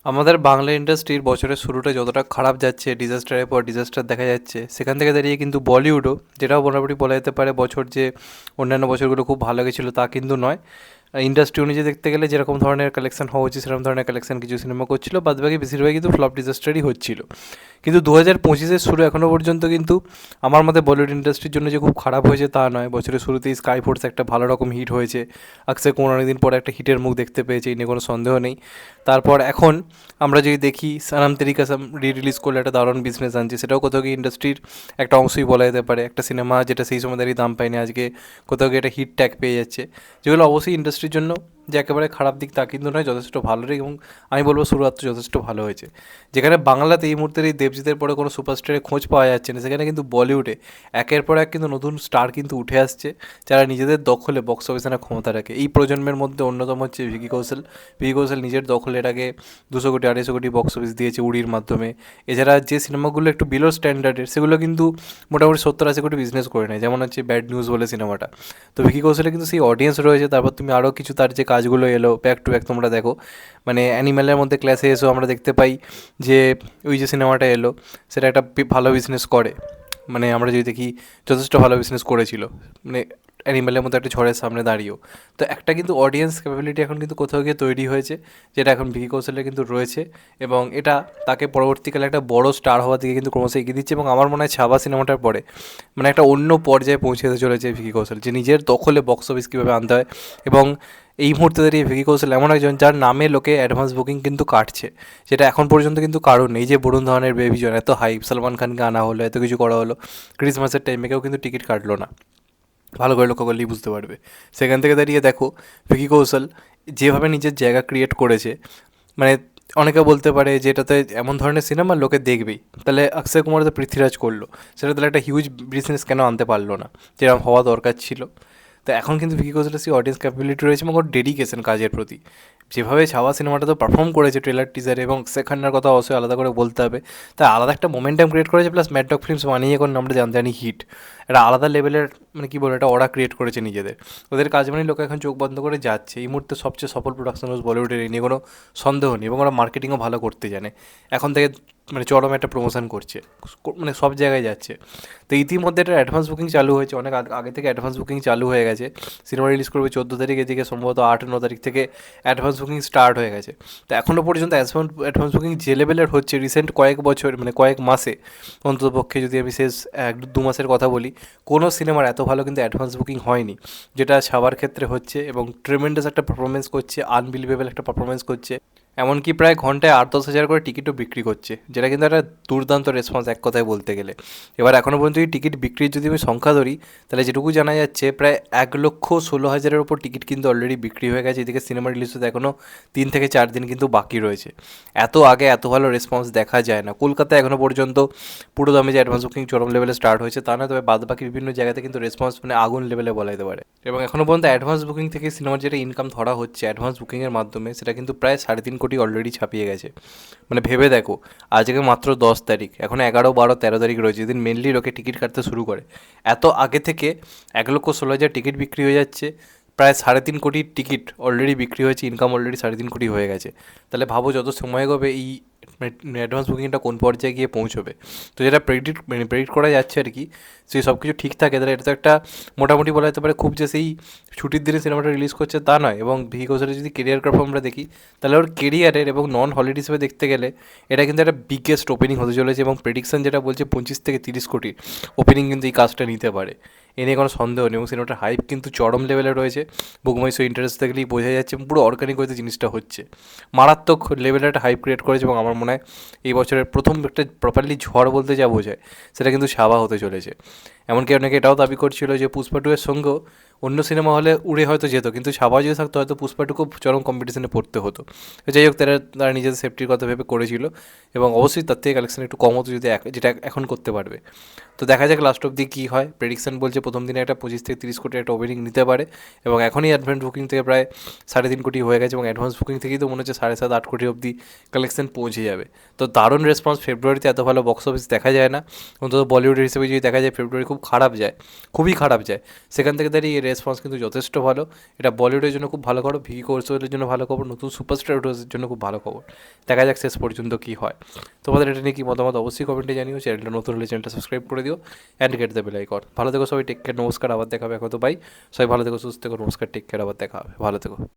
আমাদের বাংলা ইন্ডাস্ট্রির বছরের শুরুটা যতটা খারাপ যাচ্ছে, ডিজাস্টারের পর ডিজাস্টার দেখা যাচ্ছে, সেখান থেকে দাঁড়িয়ে কিন্তু বলিউডও, যেটাও মোটামুটি বলা যেতে পারে বছর যে অন্যান্য বছরগুলো খুব ভালো গেছিলো তা কিন্তু নয়। ইন্ডাস্ট্রি অনুযায়ী দেখতে গেলে যেরকম ধরনের কালেকশন হওয়া উচিত সেরকম ধরনের কালেকশন কিছু সিনেমা করছিল, বাদবাকি বেশিরভাগই কিন্তু ফ্লপ ডিজাস্টারই হচ্ছিল। কিন্তু 2025-এর শুরু এখনও পর্যন্ত কিন্তু আমার মতে বলিউড ইন্ডাস্ট্রির জন্য যে খুব খারাপ হয়েছে তা নয়। বছরের শুরুতেই স্কাই ফোর্স একটা ভালো রকম হিট হয়েছে, অক্ষয় কুমার অনেকদিন পরে একটা হিটের মুখ দেখতে পেয়েছে, এই নিয়ে কোনো সন্দেহ নেই। তারপর এখন আমরা যদি দেখি সানাম তেরি কসম রিলিজ করলে একটা দারুণ বিজনেস আনছে, সেটাও কোথাও গিয়ে ইন্ডাস্ট্রির একটা অংশই বলা যেতে পারে। একটা সিনেমা যেটা সেই সময় দাঁড়িয়ে দাম পায়নি, আজকে কোথাও গিয়ে একটা হিট ট্যাগ পেয়ে যাচ্ছে, যেগুলো অবশ্যই ইন্ডাস্ট্রির জন্য যে একেবারে খারাপ দিক তা কিন্তু নয়, যথেষ্ট ভালো রে। এবং আমি বলবো শুরুয়াত যথেষ্ট ভালো হয়েছে। যেখানে বাংলাতে এই মুহূর্তে এই দেবজিতের পরে কোনো সুপারস্টারের খোঁজ পাওয়া যাচ্ছে না, সেখানে কিন্তু বলিউডে একের পর এক কিন্তু নতুন স্টার কিন্তু উঠে আসছে, যারা নিজেদের দখলে বক্স অফিসে আনার ক্ষমতা রাখে। এই প্রজন্মের মধ্যে অন্যতম হচ্ছে ভিকি কৌশল। ভিকি কৌশল নিজের দখলে এর আগে 200 কোটি 250 কোটি বক্স অফিস দিয়েছে উড়ির মাধ্যমে। এছাড়া যে সিনেমাগুলো একটু বিলো স্ট্যান্ডার্ডের, সেগুলো কিন্তু মোটামুটি 70-80 কোটি বিজনেস করে নেয়, যেমন হচ্ছে ব্যাড নিউজ বলে সিনেমাটা। তো ভিকি কৌশলে কিন্তু সেই অডিয়েন্স রয়েছে। তারপর তুমি আরও কিছু তার যে কাজগুলো এলো ব্যাক টু ব্যাক তোমরা দেখো, মানে অ্যানিম্যালের মধ্যে ক্লাসে এসেও আমরা দেখতে পাই যে ওই যে সিনেমাটা এলো সেটা একটা ভালো বিজনেস করে। মানে আমরা যদি দেখি যথেষ্ট ভালো বিজনেস করেছিল, মানে অ্যানিম্যালের মতো একটা ঝড়ের সামনে দাঁড়িয়েও। তো একটা কিন্তু অডিয়েন্স ক্যাপাবিলিটি এখন কিন্তু কোথাও গিয়ে তৈরি হয়েছে, যেটা এখন ভিকি কৌশলে কিন্তু রয়েছে। এবং এটা তাকে পরবর্তীকালে একটা বড় স্টার হওয়ার দিকে কিন্তু ক্রমশ এগিয়ে দিচ্ছে। এবং আমার মনে হয় ছাবা সিনেমাটার পরে মানে একটা অন্য পর্যায়ে পৌঁছে যেতে চলেছে ভিকি কৌশল, যে নিজের দখলে বক্স অফিস কীভাবে আনতে হয়। এবং এই মুহূর্তে দাঁড়িয়ে ভিকি কৌশল এমন একজন যার নামে লোকে অ্যাডভান্স বুকিং কিন্তু কাটছে, যেটা এখন পর্যন্ত কিন্তু কারণ নেই। যে বরুণ ধরনের বেবিজন এত হাইপ, সালমান খানকে আনা হলো, এত কিছু করা হলো, ক্রিসমাসের টাইমে কেউ কিন্তু টিকিট কাটলো না। ভালো করে লক্ষ্য করলেই বুঝতে পারবে। সেখান থেকে দাঁড়িয়ে দেখো ভিকি কৌশল যেভাবে নিজের জায়গা ক্রিয়েট করেছে, মানে অনেকে বলতে পারে যে এটাতে এমন ধরনের সিনেমা লোকে দেখবেই, তাহলে অক্ষয় কুমার তো পৃথ্বীরাজ করলো, সেটা তাহলে একটা হিউজ বিজনেস কেন আনতে পারলো না, যেরকম হওয়া দরকার ছিল। তো এখন কিন্তু ভিকি কৌশলের সেই অডিয়েন্স ক্যাপাবিলিটি রয়েছে এবং ওর ডেডিকেশন কাজের প্রতি। যেভাবে ছাওয়া সিনেমাটা তো পারফর্ম করেছে ট্রেলার টিজারে, এবং সেখানটার কথা অবশ্যই আলাদা করে বলতে হবে। তাই আলাদা একটা মোমেন্টাম ক্রিয়েট করেছে, প্লাস ম্যাড ডগ ফিল্মস বানিয়ে এখন আমরা জানি হিট। একটা আলাদা লেভেলের মানে কী বলবো, একটা অরা ক্রিয়েট করেছে নিজেদের। ওদের কাজ মানে লোক এখন চোখ বন্ধ করে যাচ্ছে। এই মুহূর্তে সবচেয়ে সফল প্রোডাকশন হাউস বলিউডের, এই নিয়ে কোনো সন্দেহ নেই। এবং ওরা মার্কেটিংও ভালো করতে জানে। এখন থেকে মানে চরম একটা প্রমোশন করছে, মানে সব জায়গায় যাচ্ছে। তো ইতিমধ্যে একটা অ্যাডভান্স বুকিং চালু হয়েছে, অনেক আগে থেকে অ্যাডভান্স বুকিং চালু হয়ে গেছে। সিনেমা রিলিজ করবে 14 তারিখ, এদিকে সম্ভবত 8-9 তারিখ থেকে অ্যাডভান্স বুকিং স্টার্ট হয়ে গেছে। তো এখনও পর্যন্ত অ্যাডভান্স বুকিং যে লেভেলের হচ্ছে রিসেন্ট কয়েক বছর, মানে কয়েক মাসে অন্ততপক্ষে, যদি আমি শেষ 1-2 মাসের কথা বলি, কোনো সিনেমার এত ভালো কিন্তু অ্যাডভান্স বুকিং হয়নি, যেটা ছাবার ক্ষেত্রে হচ্ছে। এবং ট্রেমেন্ডাস একটা পারফরমেন্স করছে, আনবিলিভেবল একটা পারফরমেন্স করছে। এমনকি প্রায় ঘন্টায় 8-10 হাজার করে টিকিটও বিক্রি করছে, যেটা কিন্তু একটা দুর্দান্ত রেসপন্স এক কথায় বলতে গেলে। এবার এখনও পর্যন্ত এই টিকিট বিক্রির যদি আমি সংখ্যা ধরি, তাহলে যেটুকু জানা যাচ্ছে প্রায় 1,16,000-এর ওপর টিকিট কিন্তু অলরেডি বিক্রি হয়ে গেছে। এদিকে সিনেমা রিলিজ হতে এখনও 3 থেকে 4 দিন কিন্তু বাকি রয়েছে। এত আগে এত ভালো রেসপন্স দেখা যায় না। কলকাতায় এখনও পর্যন্ত পুরো দামে যে অ্যাডভান্স বুকিং চরম লেভেলে স্টার্ট হয়েছে তা না, তবে বাদবাকি বিভিন্ন জায়গাতে কিন্তু রেসপন্স মানে আগুন লেভেলে বলা যেতে পারে। এবং এখনও পর্যন্ত অ্যাডভান্স বুকিং থেকে সিনেমার যেটা ইনকাম ধরা হচ্ছে অ্যাডভান্স বুকিংয়ের মাধ্যমে, সেটা কিন্তু প্রায় 3.5 কোটি অলরেডি ছাপিয়ে গেছে। মানে ভেবে দেখো, আজকে মাত্র 10 তারিখ, এখন 11, 12, 13 তারিখ রয়েছে, যেদিন মেনলি লোকে টিকিট কাটতে শুরু করে। এত আগে থেকে 1,16,000 টিকিট বিক্রি হয়ে যাচ্ছে, প্রায় 3.5 কোটির টিকিট অলরেডি বিক্রি হয়েছে, ইনকাম অলরেডি 3.5 কোটি হয়ে গেছে। তাহলে ভাবো যত সময় এগোবে এই অ্যাডভান্স বুকিংটা কোন পর্যায়ে গিয়ে পৌঁছবে। তো যেটা প্রেডিক্ট করা যাচ্ছে আর কি, সেই সব কিছু ঠিক থাকে, তাহলে এটা তো একটা মোটামুটি বলা যেতে পারে খুব যে সেই ছুটির দিনে সিনেমাটা রিলিজ করছে তা নয়। এবং ভিকি কৌশলের যদি কেরিয়ার গ্রাফ আমরা দেখি, তাহলে ওর কেরিয়ারের এবং নন হলিডে হিসেবে দেখতে গেলে এটা কিন্তু একটা বিগেস্ট ওপেনিং হতে চলেছে। এবং প্রেডিকশন যেটা বলছে 25 থেকে 30 কোটি ওপেনিং কিন্তু এই কাজটা নিতে পারে, এ নিয়ে কোনো সন্দেহ নেই। এবং সিনেমাটার হাইপ কিন্তু চরম লেভেলে রয়েছে। বুকমাই শো ইন্টারেস্ট দেখলেই বোঝা যাচ্ছে পুরো অর্গানিক হয়েছে জিনিসটা হচ্ছে। মারাত্মক লেভেলের একটা হাইপ ক্রিয়েট করেছে। এবং আমার মনে হয় এই বছরের প্রথম একটা প্রপারলি ঝড় বলতে যা বোঝায়, সেটা কিন্তু ছাওয়া হতে চলেছে। এমনকি অনেকে এটাও দাবি করছিল যে পুষ্পা 2-এর সঙ্গেও অন্য সিনেমা হলে উড়ে হয়তো যেত, কিন্তু ছাওয়া যদি থাকতো হয়তো পুষ্পা 2 খুব চরম কম্পিটিশনে পড়তে হতো। তো যাই হোক, তারা নিজেদের সেফটির কথা ভেবে করেছিল। এবং অবশ্যই তার থেকে কালেকশন একটু কম হতো যদি যেটা এখন করতে পারবে। তো দেখা যাক লাস্ট অব্দি কী হয়। প্রেডিকশন বলছে প্রথম দিনে একটা 25 থেকে 30 কোটি একটা ওপেনিং নিতে পারে। এবং এখনই অ্যাডভান্স বুকিং থেকে প্রায় 3.5 কোটি হয়ে গেছে, এবং অ্যাডভান্স বুকিং থেকেই তো মনে হচ্ছে 7.5-8 কোটি অবধি কালেকশন পৌঁছে যাবে। তো দারুণ রেসপন্স। ফেব্রুয়ারিতে এত ভালো বক্স অফিস দেখা যায় না, অন্তত বলিউডের হিসেবে যদি দেখা যায় ফেব্রুয়ারি খুব খারাপ যায়, খুবই খারাপ যায়। সেখান থেকে দাঁড়িয়ে রেসপন্স কিন্তু যথেষ্ট ভালো। এটা বলিউডের জন্য খুব ভালো খবর, ভিকি কৌশলের জন্য ভালো খবর, নতুন সুপারস্টার উঠোসের জন্য খুব ভালো খবর। দেখা যাক শেষ পর্যন্ত কী হয়। তোমাদের এটা নিয়ে কি মতামত অবশ্যই কমেন্টে জানিও। চ্যানেলটা নতুন হলে চ্যানেলটা সাবস্ক্রাইব করে দিও and get the bell icon. ভালো থেকো সবাই, টেক কেয়ার, নমস্কার, আবার দেখা হবে। এখন তো বাই, সবাই ভালো থেকো, সুস্থ থেকো, নমস্কার, টেক কেয়ার, আবার দেখা হবে, ভালো থেকো।